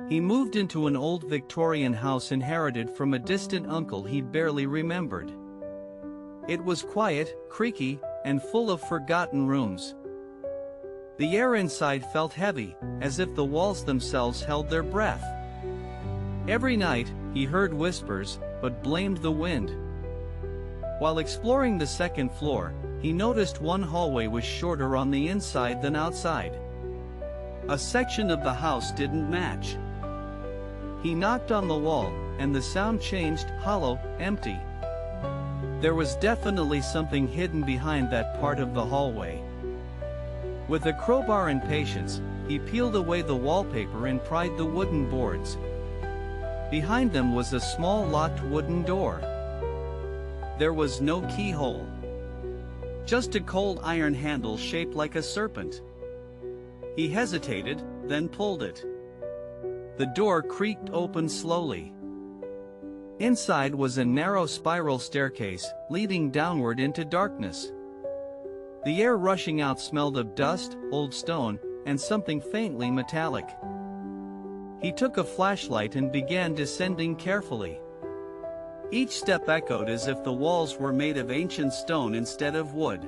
He moved into an old Victorian house inherited from a distant uncle he barely remembered. It was quiet, creaky, and full of forgotten rooms. The air inside felt heavy, as if the walls themselves held their breath. Every night, he heard whispers, but blamed the wind. While exploring the second floor, he noticed one hallway was shorter on the inside than outside. A section of the house didn't match. He knocked on the wall, and the sound changed, hollow, empty. There was definitely something hidden behind that part of the hallway. With a crowbar and patience, he peeled away the wallpaper and pried the wooden boards. Behind them was a small locked wooden door. There was no keyhole. Just a cold iron handle shaped like a serpent. He hesitated, then pulled it. The door creaked open slowly. Inside was a narrow spiral staircase, leading downward into darkness. The air rushing out smelled of dust, old stone, and something faintly metallic. He took a flashlight and began descending carefully. Each step echoed as if the walls were made of ancient stone instead of wood.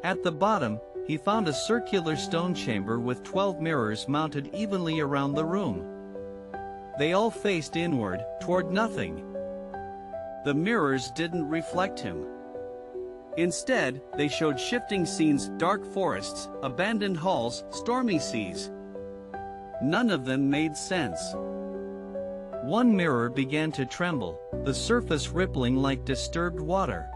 At the bottom, he found a circular stone chamber with 12 mirrors mounted evenly around the room. They all faced inward, toward nothing. The mirrors didn't reflect him. Instead, they showed shifting scenes, dark forests, abandoned halls, stormy seas. None of them made sense. One mirror began to tremble, the surface rippling like disturbed water.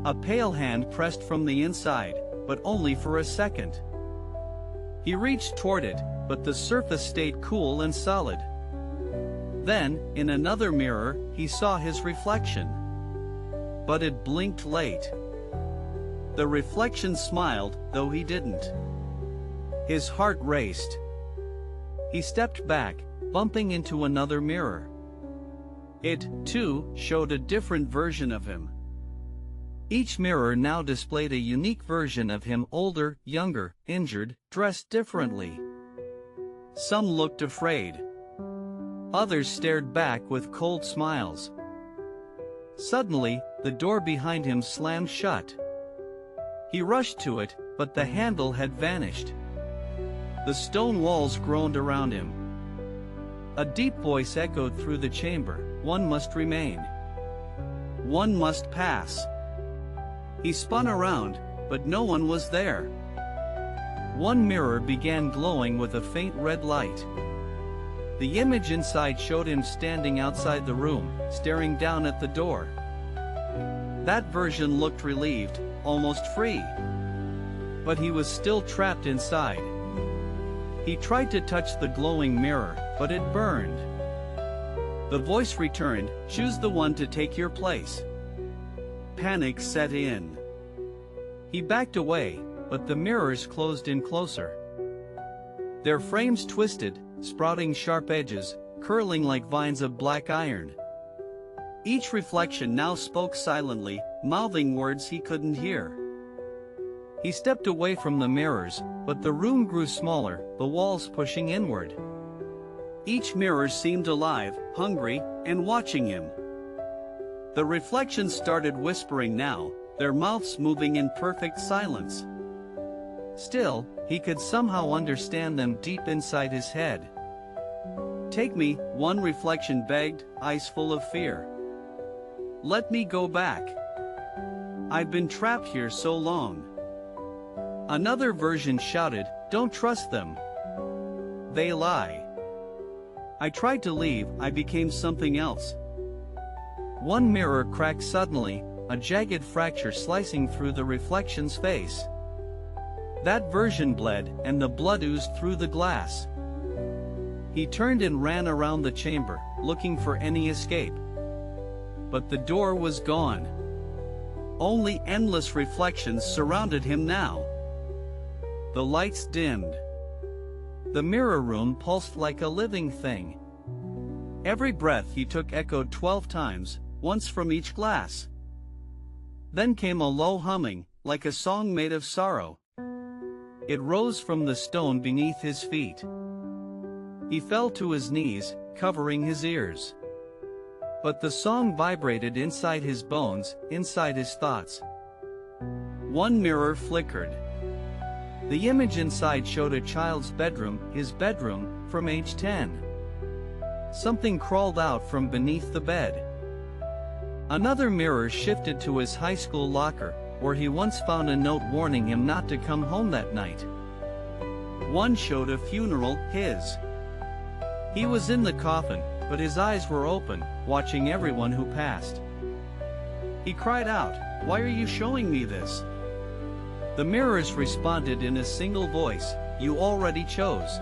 A pale hand pressed from the inside, but only for a second. He reached toward it, but the surface stayed cool and solid. Then, in another mirror, he saw his reflection. But it blinked late. The reflection smiled, though he didn't. His heart raced. He stepped back, bumping into another mirror. It, too, showed a different version of him. Each mirror now displayed a unique version of him, older, younger, injured, dressed differently. Some looked afraid. Others stared back with cold smiles. Suddenly, the door behind him slammed shut. He rushed to it, but the handle had vanished. The stone walls groaned around him. A deep voice echoed through the chamber, "One must remain. One must pass." He spun around, but no one was there. One mirror began glowing with a faint red light. The image inside showed him standing outside the room, staring down at the door. That version looked relieved, almost free. But he was still trapped inside. He tried to touch the glowing mirror, but it burned. The voice returned, "Choose the one to take your place." Panic set in. He backed away, but the mirrors closed in closer. Their frames twisted, sprouting sharp edges, curling like vines of black iron. Each reflection now spoke silently, mouthing words he couldn't hear. He stepped away from the mirrors, but the room grew smaller, the walls pushing inward. Each mirror seemed alive, hungry, and watching him. The reflections started whispering now, their mouths moving in perfect silence. Still, he could somehow understand them deep inside his head. "Take me," one reflection begged, eyes full of fear. "Let me go back. I've been trapped here so long." Another version shouted, "Don't trust them. They lie. I tried to leave, I became something else." One mirror cracked suddenly, a jagged fracture slicing through the reflection's face. That version bled, and the blood oozed through the glass. He turned and ran around the chamber, looking for any escape. But the door was gone. Only endless reflections surrounded him now. The lights dimmed. The mirror room pulsed like a living thing. Every breath he took echoed 12 times, once from each glass. Then came a low humming, like a song made of sorrow. It rose from the stone beneath his feet. He fell to his knees, covering his ears. But the song vibrated inside his bones, inside his thoughts. One mirror flickered. The image inside showed a child's bedroom, his bedroom, from age 10. Something crawled out from beneath the bed. Another mirror shifted to his high school locker, where he once found a note warning him not to come home that night. One showed a funeral, his. He was in the coffin, but his eyes were open, watching everyone who passed. He cried out, "Why are you showing me this?" The mirrors responded in a single voice, "You already chose.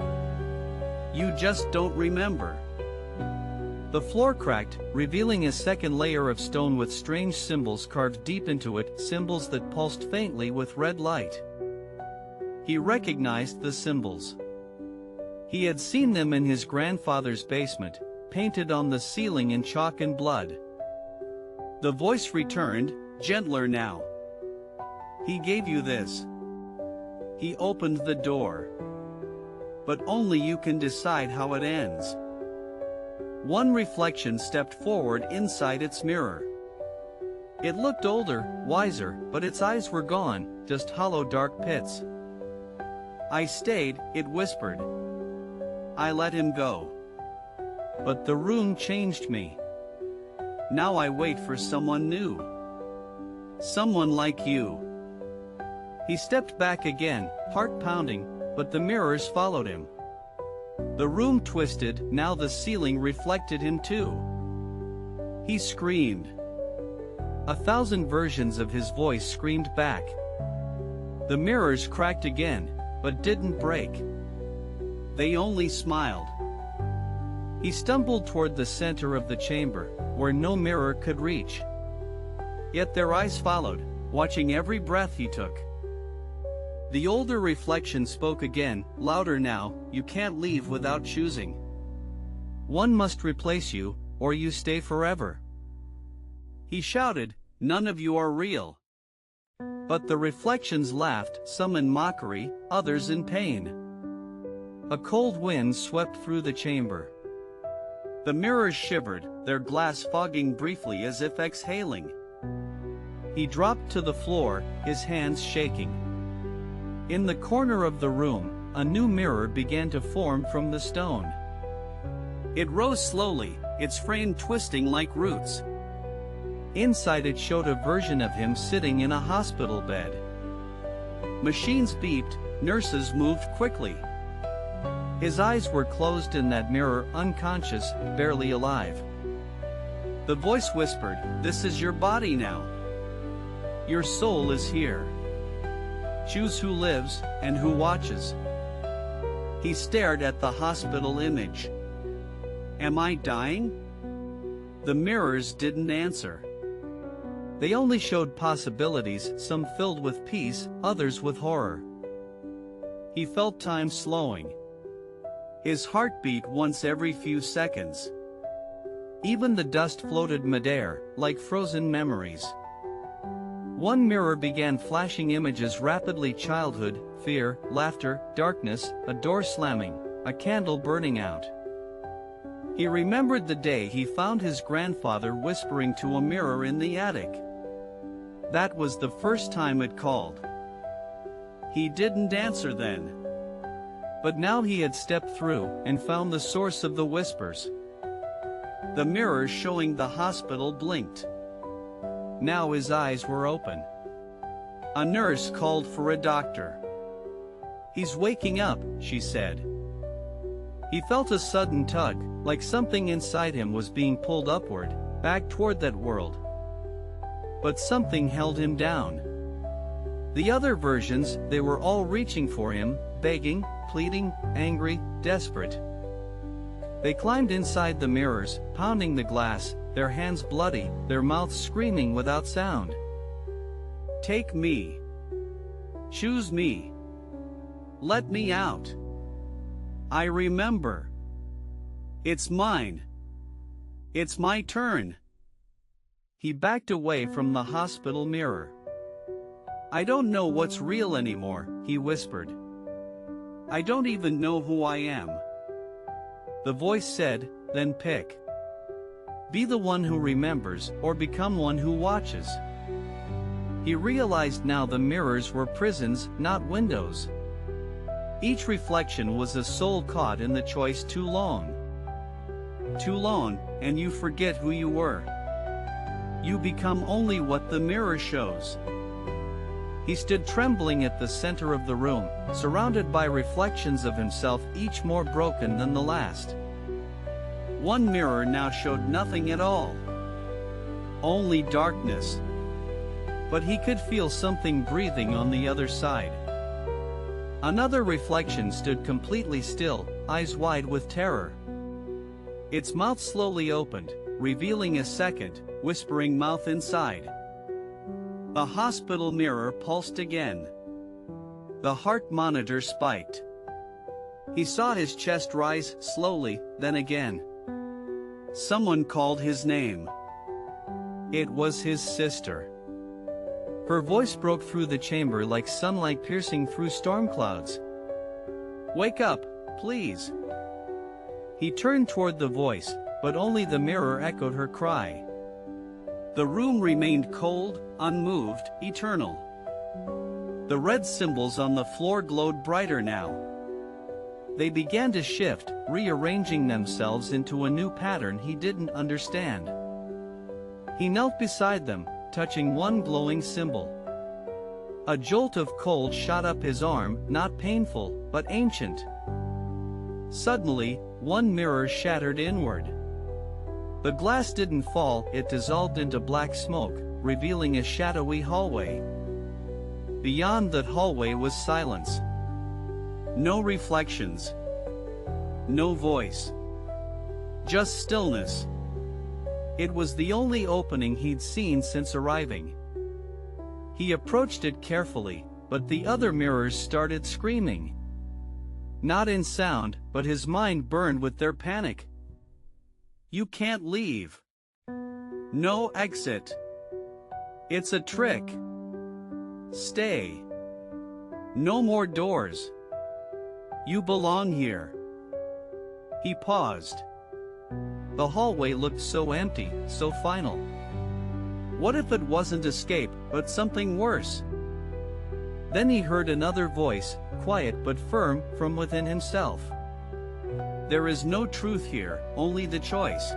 You just don't remember." The floor cracked, revealing a second layer of stone with strange symbols carved deep into it, symbols that pulsed faintly with red light. He recognized the symbols. He had seen them in his grandfather's basement, painted on the ceiling in chalk and blood. The voice returned, gentler now. "He gave you this. He opened the door. But only you can decide how it ends." One reflection stepped forward inside its mirror. It looked older, wiser, but its eyes were gone, just hollow dark pits. "I stayed," it whispered. "I let him go. But the room changed me. Now I wait for someone new. Someone like you." He stepped back again, heart pounding, but the mirrors followed him. The room twisted, now the ceiling reflected him too. He screamed. 1,000 versions of his voice screamed back. The mirrors cracked again, but didn't break. They only smiled. He stumbled toward the center of the chamber, where no mirror could reach. Yet their eyes followed, watching every breath he took. The older reflection spoke again, louder now, "You can't leave without choosing. One must replace you, or you stay forever." He shouted, "None of you are real." But the reflections laughed, some in mockery, others in pain. A cold wind swept through the chamber. The mirrors shivered, their glass fogging briefly as if exhaling. He dropped to the floor, his hands shaking. In the corner of the room, a new mirror began to form from the stone. It rose slowly, its frame twisting like roots. Inside it showed a version of him sitting in a hospital bed. Machines beeped, nurses moved quickly. His eyes were closed in that mirror, unconscious, barely alive. The voice whispered, "This is your body now. Your soul is here. Choose who lives, and who watches." He stared at the hospital image. "Am I dying?" The mirrors didn't answer. They only showed possibilities, some filled with peace, others with horror. He felt time slowing. His heart beat once every few seconds. Even the dust floated midair, like frozen memories. One mirror began flashing images rapidly: childhood, fear, laughter, darkness, a door slamming, a candle burning out. He remembered the day he found his grandfather whispering to a mirror in the attic. That was the first time it called. He didn't answer then. But now he had stepped through and found the source of the whispers. The mirror showing the hospital blinked. Now his eyes were open. A nurse called for a doctor. "He's waking up," she said. He felt a sudden tug, like something inside him was being pulled upward, back toward that world. But something held him down. The other versions, they were all reaching for him, begging, pleading, angry, desperate. They climbed inside the mirrors, pounding the glass, their hands bloody, their mouths screaming without sound. "Take me. Choose me. Let me out. I remember. It's mine. It's my turn." He backed away from the hospital mirror. "I don't know what's real anymore," he whispered. "I don't even know who I am. The voice said, then pick. Be the one who remembers, or become one who watches. He realized now the mirrors were prisons, not windows. Each reflection was a soul caught in the choice too long. Too long, and you forget who you were. You become only what the mirror shows. He stood trembling at the center of the room, surrounded by reflections of himself, each more broken than the last. One mirror now showed nothing at all. Only darkness. But he could feel something breathing on the other side. Another reflection stood completely still, eyes wide with terror. Its mouth slowly opened, revealing a second, whispering mouth inside. The hospital mirror pulsed again. The heart monitor spiked. He saw his chest rise slowly, then again. Someone called his name. It was his sister. Her voice broke through the chamber like sunlight piercing through storm clouds. Wake up, please. He turned toward the voice, but only the mirror echoed her cry. The room remained cold, unmoved, eternal. The red symbols on the floor glowed brighter now. They began to shift, rearranging themselves into a new pattern he didn't understand. He knelt beside them, touching one glowing symbol. A jolt of cold shot up his arm, not painful, but ancient. Suddenly, one mirror shattered inward. The glass didn't fall, it dissolved into black smoke, revealing a shadowy hallway. Beyond that hallway was silence. No reflections. No voice. Just stillness. It was the only opening he'd seen since arriving. He approached it carefully, but the other mirrors started screaming. Not in sound, but his mind burned with their panic. You can't leave. No exit. It's a trick. Stay. No more doors. You belong here. He paused. The hallway looked so empty, so final. What if it wasn't escape, but something worse? Then he heard another voice, quiet but firm, from within himself. There is no truth here, only the choice.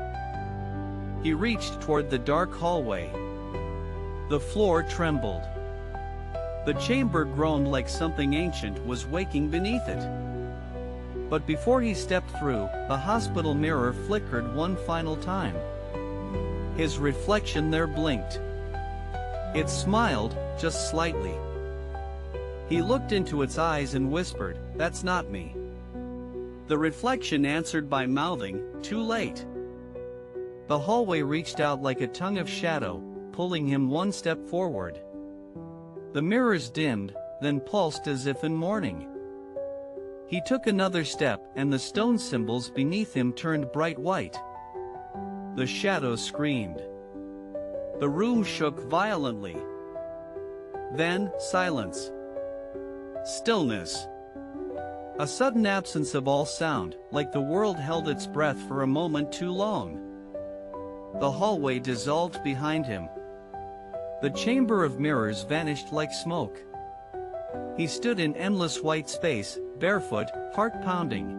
He reached toward the dark hallway. The floor trembled. The chamber groaned like something ancient was waking beneath it. But before he stepped through, the hospital mirror flickered one final time. His reflection there blinked. It smiled, just slightly. He looked into its eyes and whispered, "That's not me." The reflection answered by mouthing, "Too late." The hallway reached out like a tongue of shadow, pulling him one step forward. The mirrors dimmed, then pulsed as if in mourning. He took another step, and the stone symbols beneath him turned bright white. The shadows screamed. The room shook violently. Then, silence. Stillness. A sudden absence of all sound, like the world held its breath for a moment too long. The hallway dissolved behind him. The chamber of mirrors vanished like smoke. He stood in endless white space, barefoot, heart pounding.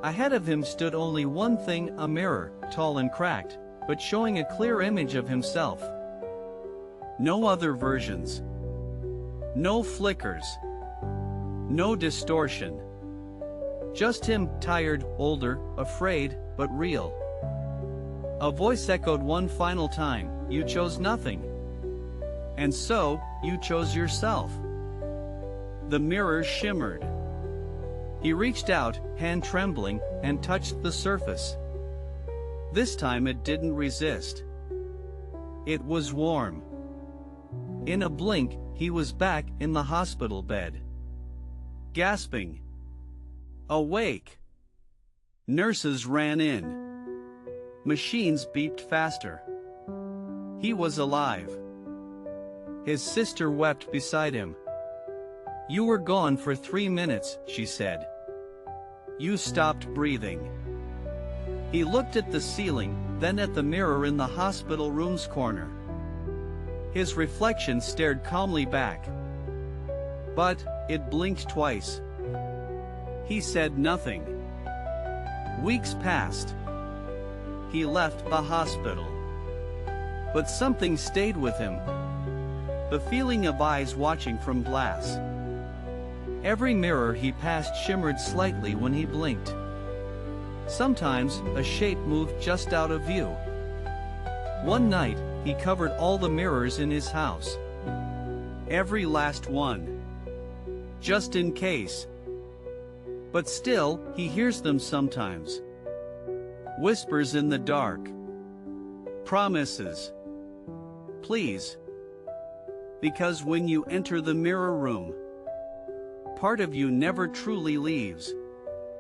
Ahead of him stood only one thing, a mirror, tall and cracked, but showing a clear image of himself. No other versions. No flickers. No distortion. Just him, tired, older, afraid, but real. A voice echoed one final time, "You chose nothing. And so, you chose yourself." The mirror shimmered. He reached out, hand trembling, and touched the surface. This time it didn't resist. It was warm. In a blink, he was back in the hospital bed. Gasping. Awake. Nurses ran in. Machines beeped faster. He was alive. His sister wept beside him. "You were gone for 3 minutes," she said. "You stopped breathing." He looked at the ceiling, then at the mirror in the hospital room's corner. His reflection stared calmly back. But it blinked twice. He said nothing. Weeks passed. He left the hospital. But something stayed with him. The feeling of eyes watching from glass. Every mirror he passed shimmered slightly when he blinked. Sometimes, a shape moved just out of view. One night, he covered all the mirrors in his house. Every last one. Just in case. But still, he hears them sometimes. Whispers in the dark. Promises. Please. Because when you enter the mirror room, part of you never truly leaves.